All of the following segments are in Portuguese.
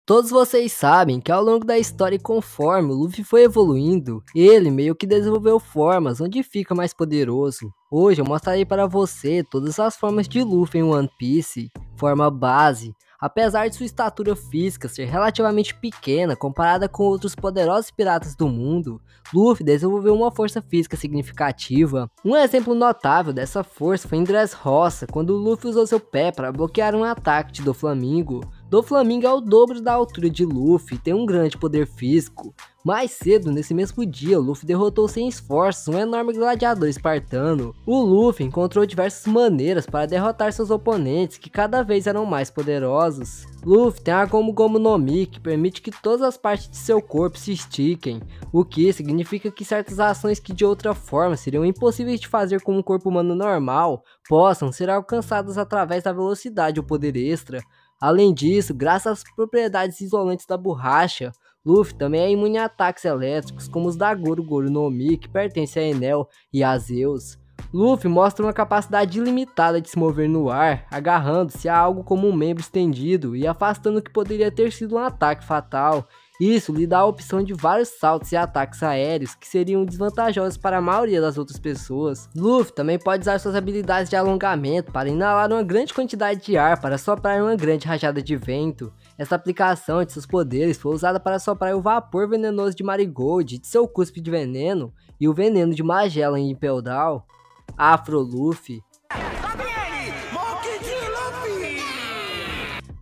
Todos vocês sabem que ao longo da história e conforme o Luffy foi evoluindo, ele meio que desenvolveu formas onde fica mais poderoso. Hoje eu mostrarei para você todas as formas de Luffy em One Piece. Forma base. Apesar de sua estatura física ser relativamente pequena comparada com outros poderosos piratas do mundo, Luffy desenvolveu uma força física significativa. Um exemplo notável dessa força foi em Dressrosa, quando Luffy usou seu pé para bloquear um ataque de Doflamingo. Doflamingo é o dobro da altura de Luffy e tem um grande poder físico. Mais cedo, nesse mesmo dia, Luffy derrotou sem esforços um enorme gladiador espartano. O Luffy encontrou diversas maneiras para derrotar seus oponentes, que cada vez eram mais poderosos. Luffy tem a Gomu Gomu no Mi, que permite que todas as partes de seu corpo se estiquem, o que significa que certas ações que de outra forma seriam impossíveis de fazer com um corpo humano normal, possam ser alcançadas através da velocidade ou poder extra. Além disso, graças às propriedades isolantes da borracha, Luffy também é imune a ataques elétricos como os da Goru Goru no Mi, que pertence a Enel e a Zeus. Luffy mostra uma capacidade ilimitada de se mover no ar, agarrando-se a algo como um membro estendido e afastando o que poderia ter sido um ataque fatal. Isso lhe dá a opção de vários saltos e ataques aéreos que seriam desvantajosos para a maioria das outras pessoas. Luffy também pode usar suas habilidades de alongamento para inalar uma grande quantidade de ar para soprar uma grande rajada de vento. Essa aplicação de seus poderes foi usada para soprar o vapor venenoso de Marigold, de seu cuspe de veneno, e o veneno de Magellan e Impel Down. Afro Luffy.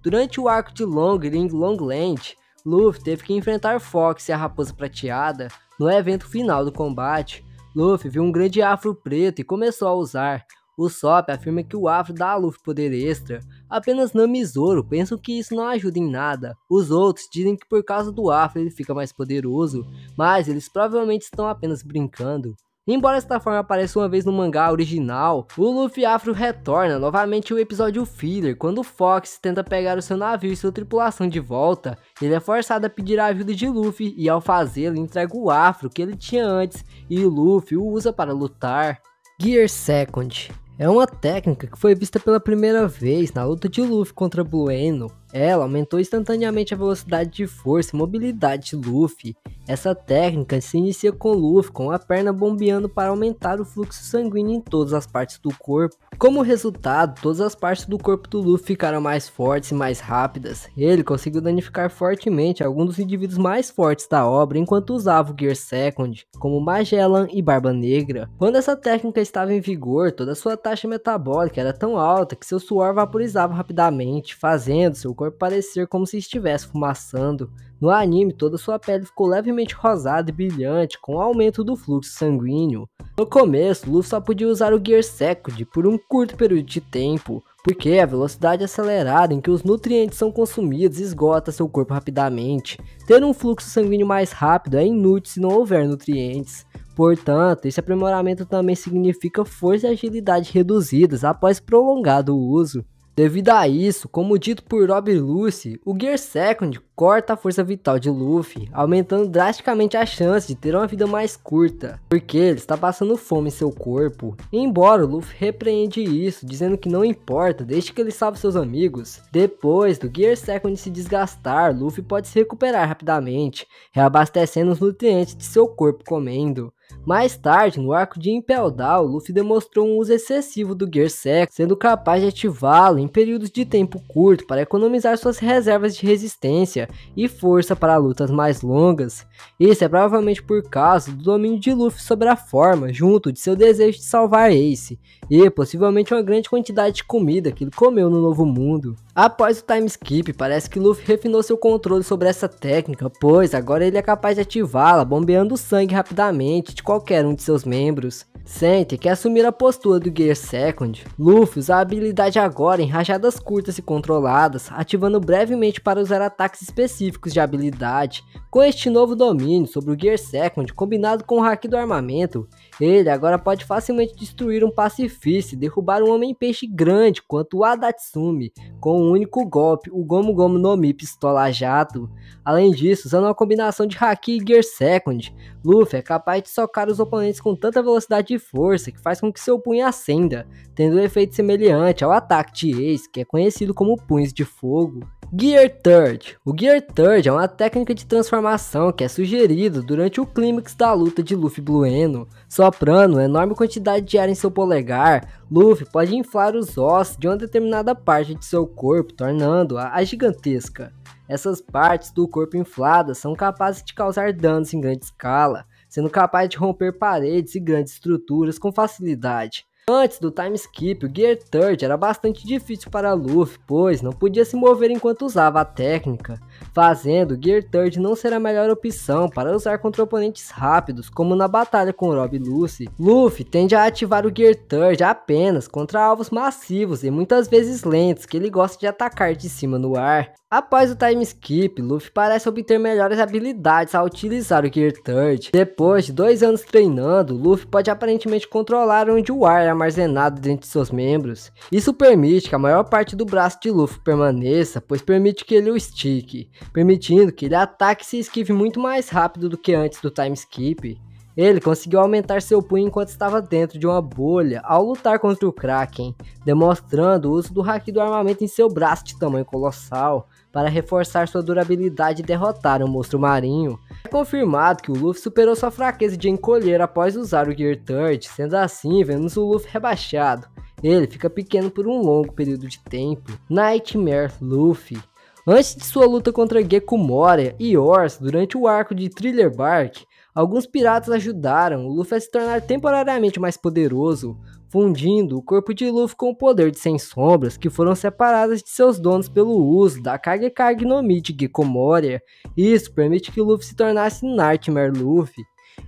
Durante o arco de Long Longland, Luffy teve que enfrentar Fox e a Raposa Prateada no evento final do combate. Luffy viu um grande afro preto e começou a usar. O Sop afirma que o afro dá a Luffy poder extra. Apenas Nami e Zoro pensam que isso não ajuda em nada. Os outros dizem que por causa do afro ele fica mais poderoso, mas eles provavelmente estão apenas brincando. Embora esta forma apareça uma vez no mangá original, o Luffy Afro retorna novamente o episódio filler, quando Fox tenta pegar o seu navio e sua tripulação de volta. Ele é forçado a pedir a ajuda de Luffy e ao fazê-lo entrega o Afro que ele tinha antes e o Luffy o usa para lutar. Gear Second é uma técnica que foi vista pela primeira vez na luta de Luffy contra Blue Eno. Ela aumentou instantaneamente a velocidade de força e mobilidade de Luffy. Essa técnica se inicia com Luffy com a perna bombeando para aumentar o fluxo sanguíneo em todas as partes do corpo. Como resultado, todas as partes do corpo do Luffy ficaram mais fortes e mais rápidas. Ele conseguiu danificar fortemente alguns dos indivíduos mais fortes da obra enquanto usava o Gear Second, como Magellan e Barba Negra. Quando essa técnica estava em vigor, toda sua taxa metabólica era tão alta que seu suor vaporizava rapidamente, fazendo seu corpo parecer como se estivesse fumaçando. No anime, toda sua pele ficou levemente rosada e brilhante com o aumento do fluxo sanguíneo. No começo, Luffy só podia usar o Gear Second por um curto período de tempo, porque a velocidade acelerada em que os nutrientes são consumidos esgota seu corpo rapidamente. Ter um fluxo sanguíneo mais rápido é inútil se não houver nutrientes. Portanto, esse aprimoramento também significa força e agilidade reduzidas após prolongado uso. Devido a isso, como dito por Rob Lucci, o Gear Second corta a força vital de Luffy, aumentando drasticamente a chance de ter uma vida mais curta, porque ele está passando fome em seu corpo. Embora o Luffy repreende isso, dizendo que não importa, desde que ele salve seus amigos. Depois do Gear Second se desgastar, Luffy pode se recuperar rapidamente, reabastecendo os nutrientes de seu corpo comendo. Mais tarde, no arco de Impel Down, Luffy demonstrou um uso excessivo do Gear Second, sendo capaz de ativá-lo em períodos de tempo curto para economizar suas reservas de resistência e força para lutas mais longas. Isso é provavelmente por causa do domínio de Luffy sobre a forma, junto de seu desejo de salvar Ace, e possivelmente uma grande quantidade de comida que ele comeu no Novo Mundo. Após o time skip, parece que Luffy refinou seu controle sobre essa técnica, pois agora ele é capaz de ativá-la bombeando sangue rapidamente de qualquer um de seus membros. Sente que assumir a postura do Gear Second, Luffy usa a habilidade agora em rajadas curtas e controladas, ativando brevemente para usar ataques específicos de habilidade. Com este novo domínio sobre o Gear Second combinado com o haki do armamento, ele agora pode facilmente destruir um pacifista e derrubar um homem-peixe grande quanto o Adatsumi, com um único golpe, o Gomu Gomu no Mi Pistola Jato. Além disso, usando uma combinação de haki e Gear Second, Luffy é capaz de socar os oponentes com tanta velocidade e força que faz com que seu punho acenda, tendo um efeito semelhante ao ataque de Ace, que é conhecido como punhos de fogo. Gear Third. O Gear Third é uma técnica de transformação que é sugerida durante o clímax da luta de Luffy e Blue Eno. Soprando uma enorme quantidade de ar em seu polegar, Luffy pode inflar os ossos de uma determinada parte de seu corpo, tornando-a gigantesca. Essas partes do corpo infladas são capazes de causar danos em grande escala, sendo capaz de romper paredes e grandes estruturas com facilidade. Antes do time skip, o Gear Third era bastante difícil para Luffy, pois não podia se mover enquanto usava a técnica, fazendo o Gear Third não ser a melhor opção para usar contra oponentes rápidos, como na batalha com Rob Lucy. Luffy tende a ativar o Gear Third apenas contra alvos massivos e muitas vezes lentos, que ele gosta de atacar de cima no ar. Após o time skip, Luffy parece obter melhores habilidades ao utilizar o Gear Third. Depois de 2 anos treinando, Luffy pode aparentemente controlar onde o ar é armazenado dentro de seus membros. Isso permite que a maior parte do braço de Luffy permaneça, pois permite que ele o estique, permitindo que ele ataque e se esquive muito mais rápido do que antes do time skip. Ele conseguiu aumentar seu punho enquanto estava dentro de uma bolha ao lutar contra o Kraken, demonstrando o uso do haki do armamento em seu braço de tamanho colossal para reforçar sua durabilidade e derrotar o monstro marinho. É confirmado que o Luffy superou sua fraqueza de encolher após usar o Gear Third, sendo assim vemos o Luffy rebaixado. Ele fica pequeno por um longo período de tempo. Nightmare Luffy. Antes de sua luta contra Gekko Moria e Ors durante o arco de Thriller Bark, alguns piratas ajudaram o Luffy a se tornar temporariamente mais poderoso, fundindo o corpo de Luffy com o poder de 100 sombras que foram separadas de seus donos pelo uso da Kage no Mi de Gekko Moria. Isso permite que Luffy se tornasse Nightmare Luffy.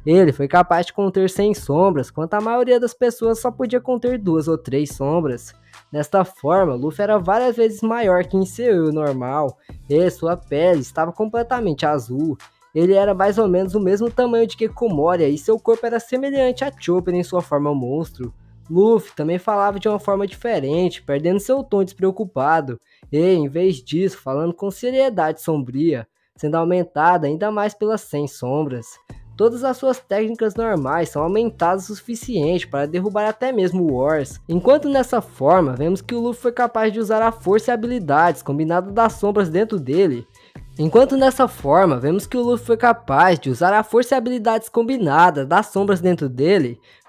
Ele foi capaz de conter 100 sombras, enquanto a maioria das pessoas só podia conter 2 ou 3 sombras. Desta forma, Luffy era várias vezes maior que em seu eu normal, e sua pele estava completamente azul. Ele era mais ou menos o mesmo tamanho de Gekko Moria e seu corpo era semelhante a Chopper em sua forma monstro. Luffy também falava de uma forma diferente, perdendo seu tom despreocupado, e, em vez disso, falando com seriedade sombria, sendo aumentada ainda mais pelas 100 sombras. Todas as suas técnicas normais são aumentadas o suficiente para derrubar até mesmo o Ors. Enquanto nessa forma, vemos que o Luffy foi capaz de usar a força e habilidades combinadas das sombras dentro dele.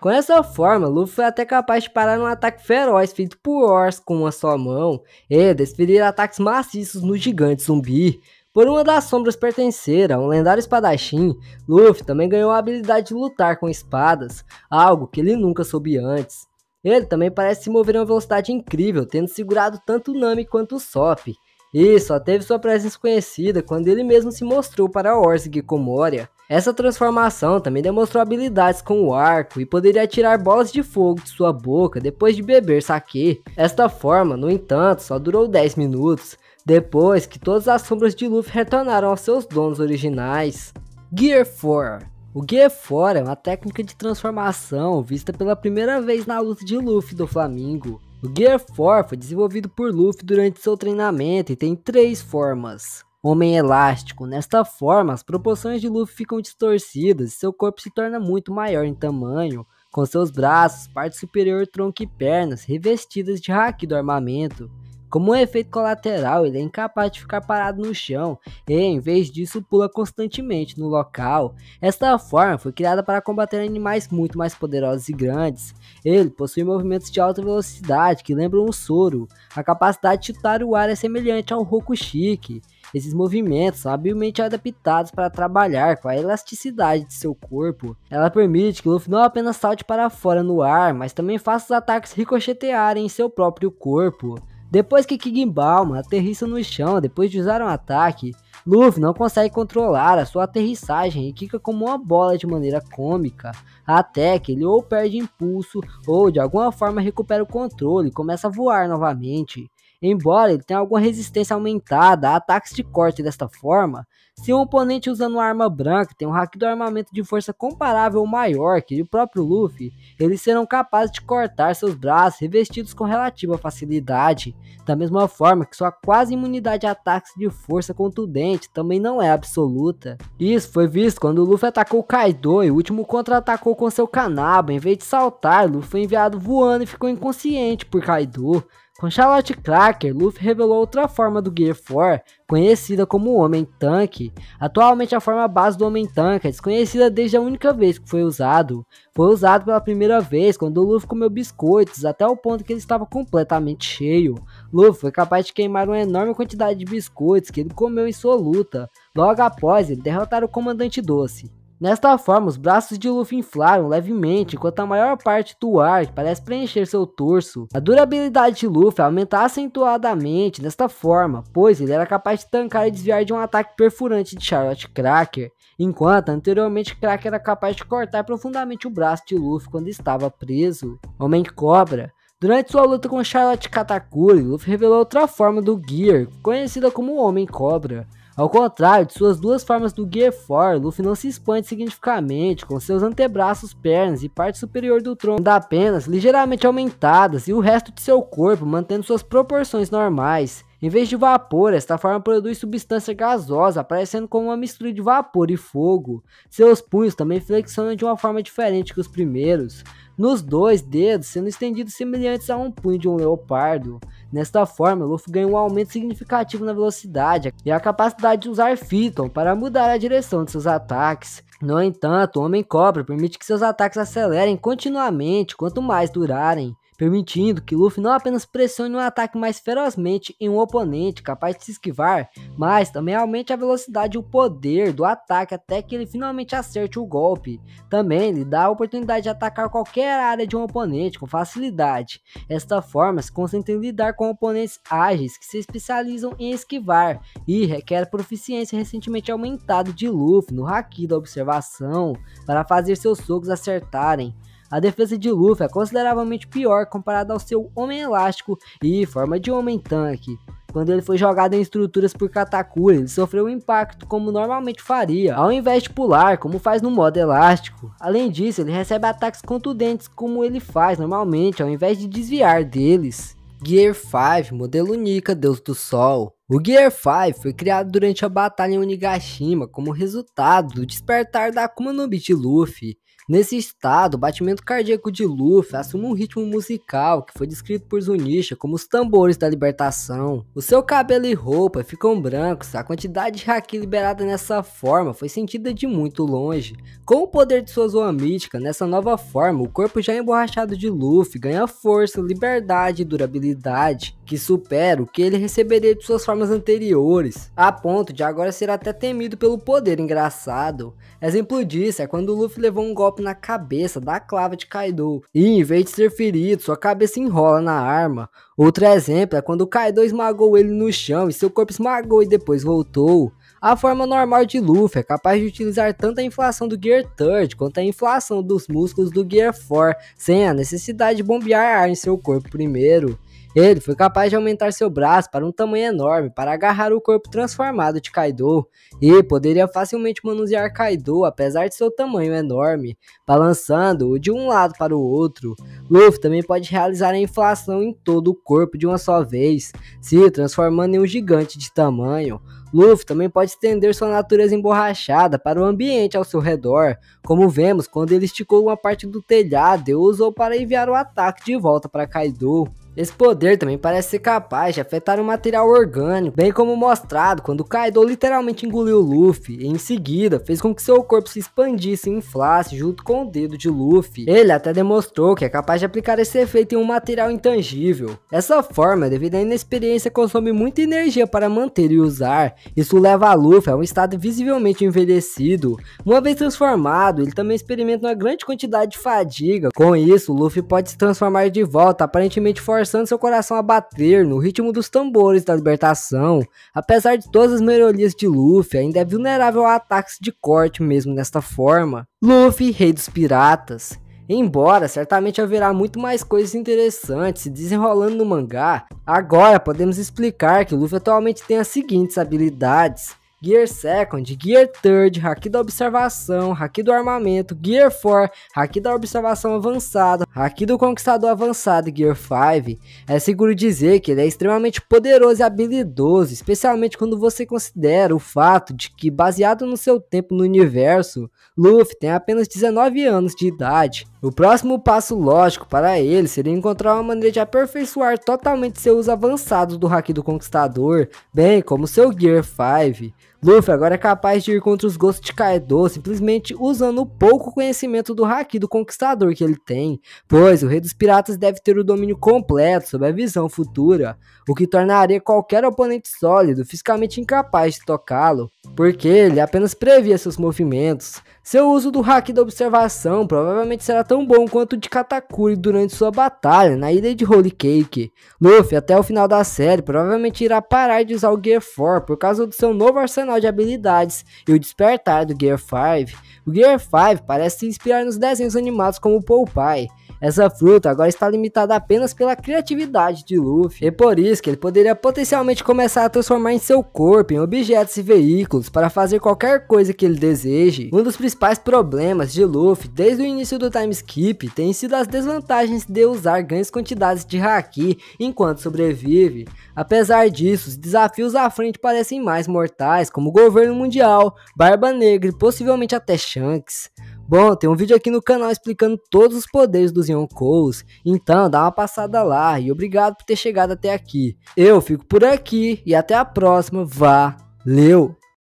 Com essa forma, Luffy foi até capaz de parar um ataque feroz feito por Ors com uma só mão e desferir ataques maciços no gigante zumbi. Por uma das sombras pertencer a um lendário espadachim, Luffy também ganhou a habilidade de lutar com espadas, algo que ele nunca soube antes. Ele também parece se mover a uma velocidade incrível, tendo segurado tanto o Nami quanto o Sop. E só teve sua presença conhecida quando ele mesmo se mostrou para Ors e Gekko Moria. Essa transformação também demonstrou habilidades com o arco e poderia atirar bolas de fogo de sua boca depois de beber sake. Esta forma, no entanto, só durou 10 minutos, depois que todas as sombras de Luffy retornaram aos seus donos originais. Gear 4. O Gear 4 é uma técnica de transformação vista pela primeira vez na luta de Luffy do Flamingo. O Gear 4 foi desenvolvido por Luffy durante seu treinamento e tem 3 formas. Homem elástico. Nesta forma, as proporções de Luffy ficam distorcidas e seu corpo se torna muito maior em tamanho, com seus braços, parte superior, tronco e pernas revestidas de haki do armamento. Como um efeito colateral, ele é incapaz de ficar parado no chão e, em vez disso, pula constantemente no local. Esta forma foi criada para combater animais muito mais poderosos e grandes. Ele possui movimentos de alta velocidade que lembram o Zoro. A capacidade de chutar o ar é semelhante ao Rokushiki. Esses movimentos são habilmente adaptados para trabalhar com a elasticidade de seu corpo. Ela permite que Luffy não apenas salte para fora no ar, mas também faça os ataques ricochetearem em seu próprio corpo. Depois que King Balma aterrissa no chão depois de usar um ataque, Luffy não consegue controlar a sua aterrissagem e quica como uma bola de maneira cômica, até que ele ou perde impulso ou de alguma forma recupera o controle e começa a voar novamente. Embora ele tenha alguma resistência aumentada a ataques de corte desta forma, se um oponente usando uma arma branca tem um haki do armamento de força comparável ou maior que o próprio Luffy, eles serão capazes de cortar seus braços revestidos com relativa facilidade, da mesma forma que sua quase imunidade a ataques de força contundente também não é absoluta. Isso foi visto quando Luffy atacou Kaido e o último contra-atacou com seu Kanaba. Em vez de saltar, Luffy foi enviado voando e ficou inconsciente por Kaido. Com Charlotte Cracker, Luffy revelou outra forma do Gear 4, conhecida como Homem-Tanque. Atualmente a forma base do Homem-Tanque é desconhecida desde a única vez que foi usado. Foi usado pela primeira vez quando o Luffy comeu biscoitos até o ponto que ele estava completamente cheio. Luffy foi capaz de queimar uma enorme quantidade de biscoitos que ele comeu em sua luta, logo após ele derrotar o Comandante Doce. Desta forma, os braços de Luffy inflaram levemente, enquanto a maior parte do ar parece preencher seu torso. A durabilidade de Luffy aumenta acentuadamente desta forma, pois ele era capaz de tancar e desviar de um ataque perfurante de Charlotte Cracker, enquanto anteriormente Cracker era capaz de cortar profundamente o braço de Luffy quando estava preso. Homem Cobra. Durante sua luta com Charlotte Katakuri, Luffy revelou outra forma do Gear, conhecida como Homem Cobra. Ao contrário de suas duas formas do Gear 4, Luffy não se expande significativamente, com seus antebraços, pernas e parte superior do tronco ainda apenas ligeiramente aumentadas e o resto de seu corpo mantendo suas proporções normais. Em vez de vapor, esta forma produz substância gasosa, aparecendo como uma mistura de vapor e fogo. Seus punhos também flexionam de uma forma diferente que os primeiros, nos dois dedos sendo estendidos semelhantes a um punho de um leopardo. Nesta forma, Luffy ganha um aumento significativo na velocidade e a capacidade de usar Phyton para mudar a direção de seus ataques. No entanto, o Homem Cobra permite que seus ataques acelerem continuamente quanto mais durarem, permitindo que Luffy não apenas pressione um ataque mais ferozmente em um oponente capaz de se esquivar, mas também aumente a velocidade e o poder do ataque até que ele finalmente acerte o golpe. Também lhe dá a oportunidade de atacar qualquer área de um oponente com facilidade. Desta forma, se concentra em lidar com oponentes ágeis que se especializam em esquivar e requer proficiência recentemente aumentada de Luffy no Haki da observação para fazer seus socos acertarem. A defesa de Luffy é consideravelmente pior comparada ao seu Homem Elástico e forma de Homem-Tanque. Quando ele foi jogado em estruturas por Katakuri, ele sofreu um impacto como normalmente faria, ao invés de pular como faz no modo elástico. Além disso, ele recebe ataques contundentes como ele faz normalmente, ao invés de desviar deles. Gear 5, modelo Nika, Deus do Sol. O Gear 5 foi criado durante a batalha em Onigashima como resultado do despertar da Akuma no Mi de Luffy. Nesse estado, o batimento cardíaco de Luffy assume um ritmo musical que foi descrito por Zunisha como os tambores da libertação. O seu cabelo e roupa ficam brancos, a quantidade de haki liberada nessa forma foi sentida de muito longe. Com o poder de sua zoa mítica, nessa nova forma, o corpo já emborrachado de Luffy ganha força, liberdade e durabilidade, que supera o que ele receberia de suas formas anteriores, a ponto de agora ser até temido pelo poder engraçado. Exemplo disso é quando Luffy levou um golpe na cabeça da clava de Kaido, e em vez de ser ferido, sua cabeça enrola na arma. Outro exemplo é quando o Kaido esmagou ele no chão e seu corpo esmagou e depois voltou. A forma normal de Luffy é capaz de utilizar tanto a inflação do Gear 3 quanto a inflação dos músculos do Gear 4, sem a necessidade de bombear ar em seu corpo primeiro. Ele foi capaz de aumentar seu braço para um tamanho enorme para agarrar o corpo transformado de Kaido, e poderia facilmente manusear Kaido apesar de seu tamanho enorme, balançando-o de um lado para o outro. Luffy também pode realizar a inflação em todo o corpo de uma só vez, se transformando em um gigante de tamanho. Luffy também pode estender sua natureza emborrachada para o ambiente ao seu redor, como vemos quando ele esticou uma parte do telhado e usou para enviar o ataque de volta para Kaido. Esse poder também parece ser capaz de afetar o material orgânico, bem como mostrado quando Kaido literalmente engoliu Luffy e em seguida fez com que seu corpo se expandisse e inflasse junto com o dedo de Luffy. Ele até demonstrou que é capaz de aplicar esse efeito em um material intangível. Essa forma, devido à inexperiência, consome muita energia para manter e usar. Isso leva a Luffy a um estado visivelmente envelhecido. Uma vez transformado, ele também experimenta uma grande quantidade de fadiga. Com isso, Luffy pode se transformar de volta, aparentemente forçando seu coração a bater no ritmo dos tambores da libertação. Apesar de todas as melhorias de Luffy, ainda é vulnerável a ataques de corte mesmo desta forma. Luffy, Rei dos Piratas. Embora certamente haverá muito mais coisas interessantes se desenrolando no mangá, agora podemos explicar que Luffy atualmente tem as seguintes habilidades: Gear 2nd, Gear 3rd, Haki da Observação, Haki do Armamento, Gear 4, Haki da Observação Avançada, Haki do Conquistador Avançado e Gear 5. É seguro dizer que ele é extremamente poderoso e habilidoso, especialmente quando você considera o fato de que, baseado no seu tempo no universo, Luffy tem apenas 19 anos de idade. O próximo passo lógico para ele seria encontrar uma maneira de aperfeiçoar totalmente seu uso avançado do Haki do Conquistador, bem como seu Gear 5. Luffy agora é capaz de ir contra os Ghost de Kaido simplesmente usando o pouco conhecimento do Haki do Conquistador que ele tem, pois o Rei dos Piratas deve ter o domínio completo sobre a visão futura, o que tornaria qualquer oponente sólido fisicamente incapaz de tocá-lo, porque ele apenas previa seus movimentos. Seu uso do Haki da Observação provavelmente será tão bom quanto o de Katakuri durante sua batalha na ilha de Holy Cake. Luffy, até o final da série, provavelmente irá parar de usar o Gear 4 por causa do seu novo arsenal de habilidades e o despertar do Gear 5. O Gear 5 parece se inspirar nos desenhos animados como Popeye. Essa fruta agora está limitada apenas pela criatividade de Luffy, e por isso que ele poderia potencialmente começar a transformar em seu corpo em objetos e veículos para fazer qualquer coisa que ele deseje. Um dos principais problemas de Luffy desde o início do time skip tem sido as desvantagens de usar grandes quantidades de Haki enquanto sobrevive. Apesar disso, os desafios à frente parecem mais mortais, como o governo mundial, Barba Negra e possivelmente até Shanks. Bom, tem um vídeo aqui no canal explicando todos os poderes dos Yonkous, então dá uma passada lá e obrigado por ter chegado até aqui. Eu fico por aqui e até a próxima, valeu!